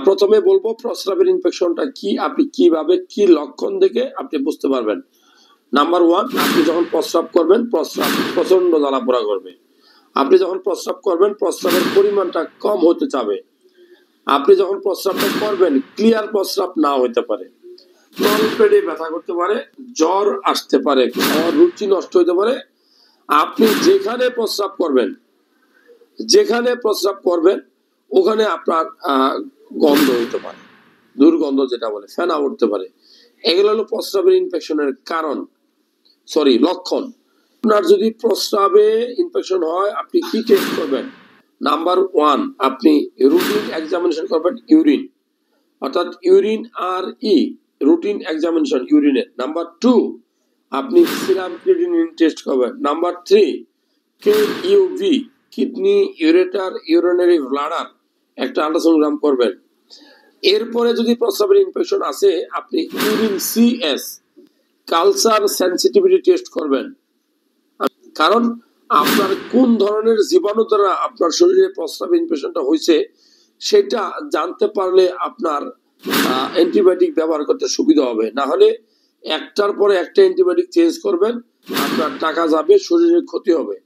প্রথমে বলবো প্রস্রাবের ইনফেকশনটা কি, আপনি কিভাবে কি লক্ষণ দেখে আপনি বুঝতে পারবেন। নাম্বার 1, আপনি যখন প্রস্রাব করবেন প্রস্রাব প্রচন্ড জ্বালা পোড়া করবে। আপনি যখন প্রস্রাব করবেন প্রস্রাবের পরিমাণটা কম হতে চাবে। আপনি যখন প্রস্রাবটা করবেন ক্লিয়ার প্রস্রাব না হতে পারে, তল পেটে ব্যথা করতে পারে, জ্বর আসতে পারে, খাওয়ার রুচি নষ্ট হতে পারে। আপনি যেখানে প্রস্রাব করবেন ওখানে আপনার গন্ধ হইতে পারে, দুর্গন্ধ যেটা বলে ফেনা উঠতে পারে। এগুলো হলো প্রস্রাবের ইনফেকশনের লক্ষণ। আপনার যদি প্রস্রাবে ইনফেকশন হয় আপনি কি টেস্ট করবেন? নাম্বার 1, আপনি রুটিন এক্সামিনেশন করবেন ইউরিন, অর্থাৎ ইউরিন আর রুটিন এক্সামিনেশন ইউরিনের। নাম্বার 2, আপনি সিরাম ক্রিয়েটিনিন টেস্ট করবেন। Number 3, KUV kidney ureter urinary bladder একটা আল্ট্রাসোনোগ্রাম করবেন। এরপরে যদি প্রস্রাবের ইনফেকশন আছে আপনি urine CS culture sensitivity test করবেন, কারণ আপনার কোন ধরনের জীবাণু দ্বারা আপনার শরীরে প্রস্রাব ইনফেকশনটা হয়েছে সেটা জানতে পারলে আপনার অ্যান্টিবায়োটিক ব্যবহার করতে সুবিধা হবে। না হলে একটার পরে একটা অ্যান্টিবায়োটিক চেঞ্জ করবেন, আপনার টাকা যাবে, শরীরের ক্ষতি হবে।